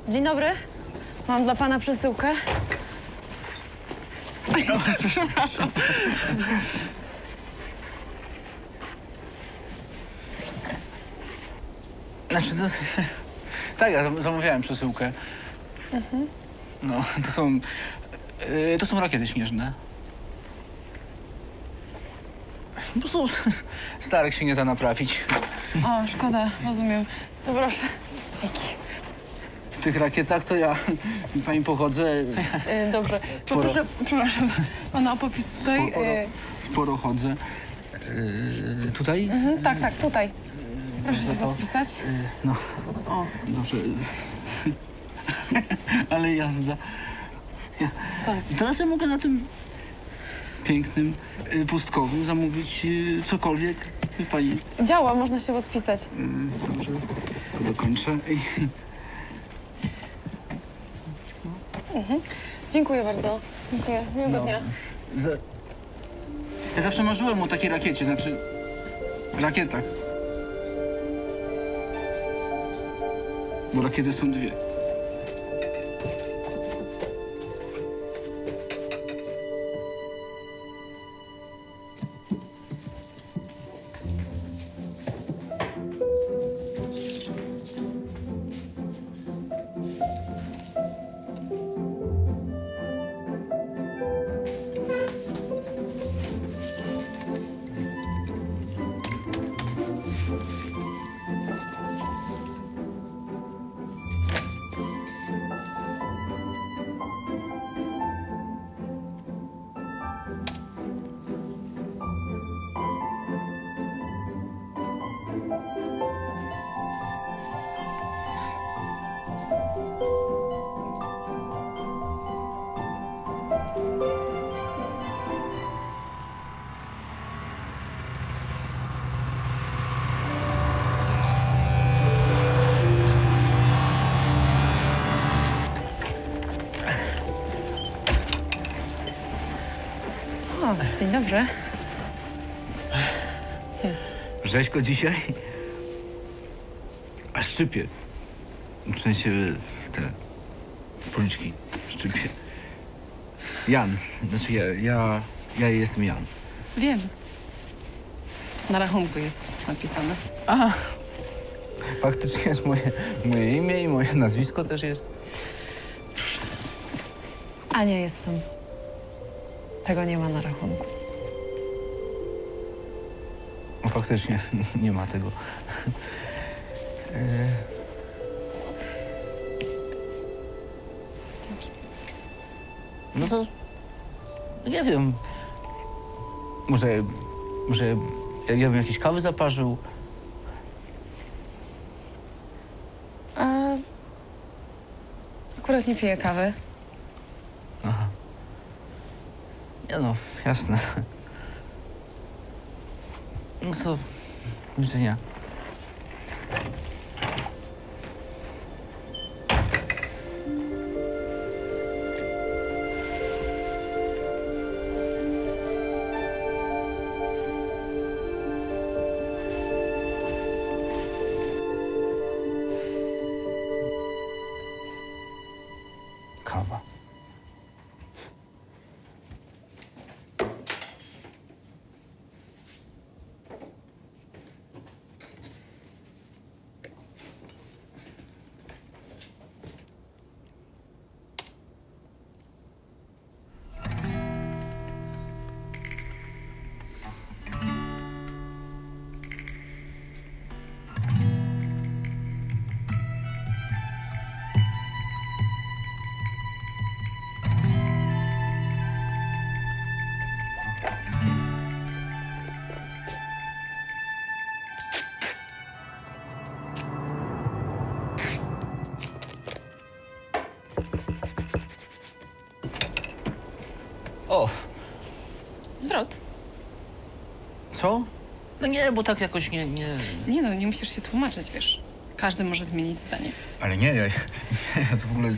Dzień dobry. Mam dla pana przesyłkę. Przepraszam. Znaczy, to... Tak, ja zamawiałem przesyłkę. No, to są rakiety śnieżne. Po prostu starek się nie da naprawić. O, szkoda, rozumiem. To proszę. Dzięki. W tych rakietach to ja, pani, pochodzę. Dobrze. Poproszę, przepraszam, pana o popis tutaj. Sporo chodzę. Tutaj? Tak, tak, tutaj. Proszę się podpisać. No. O. Dobrze. Ale jazda. Co? Teraz ja mogę na tym pięknym pustkowym zamówić cokolwiek. Wie pani. Działa, można się podpisać. Dobrze. To dokończę. Dziękuję bardzo. Dziękuję. Miłego dnia. Ja zawsze marzyłem o takiej rakiecie, znaczy rakietach. Bo rakiety są dwie. O, dzień dobry. Rzeźko dzisiaj? A szczypie. W sensie te policzki szczypie. Jan. Znaczy ja jestem Jan. Wiem. Na rachunku jest napisane. A, faktycznie jest moje imię i moje nazwisko też jest. Ania jestem. Tego nie ma na rachunku. No, faktycznie nie ma tego. Dzięki. No to nie wiem. Może ja bym jakieś kawy zaparzył. Akurat nie piję kawy. Aha. Nie no, jasne. No to do widzenia. Kawa. O, Zwrot. co? No nie, bo tak jakoś nie... Nie no, nie musisz się tłumaczyć, wiesz. Każdy może zmienić zdanie. Ale nie, ja to w ogóle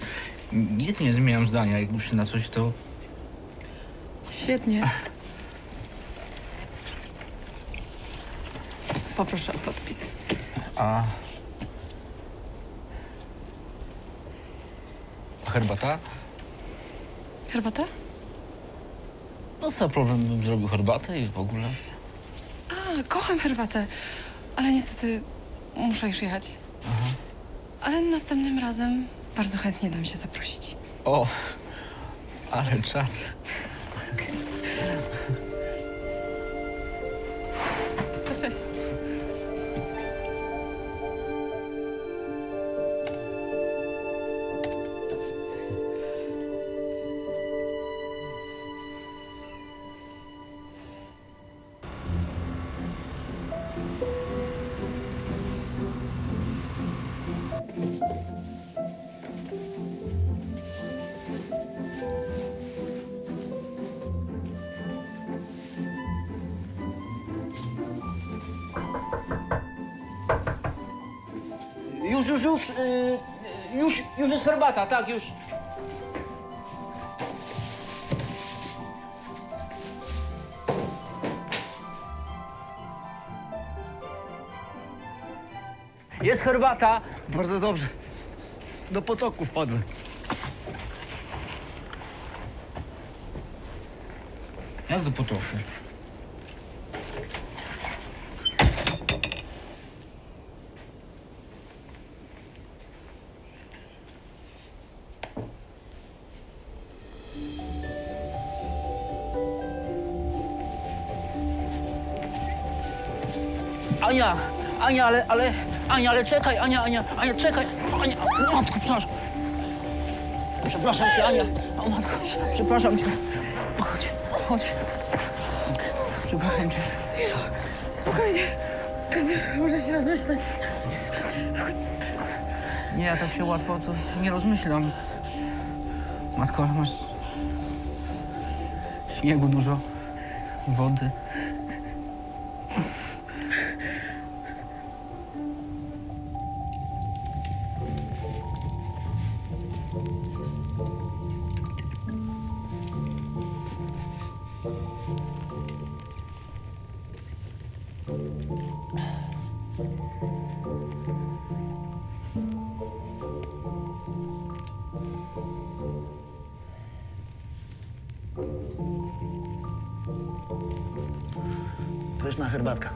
nigdy nie zmieniam zdania. Jak muszę na coś, to... Świetnie. Poproszę o podpis. A herbata? Herbata? No co, problem bym zrobił herbatę i w ogóle? A, kocham herbatę. Ale niestety muszę już jechać. Aha. Ale następnym razem bardzo chętnie dam się zaprosić. O, ale czad. To cześć. Już jest herbata, tak, już. Jest herbata. Bardzo dobrze. Do potoku wpadłem. Jak do potoku? Ania, ale czekaj, Ania, czekaj. Ania, o matko, przepraszam. Przepraszam cię, Ania. O matko, przepraszam cię. Chodź. Przepraszam cię. Spokojnie. Muszę się rozmyślać. Nie, ja tak się łatwo to nie rozmyślam. Matko, ale masz śniegu dużo, wody. Pyszna herbatka.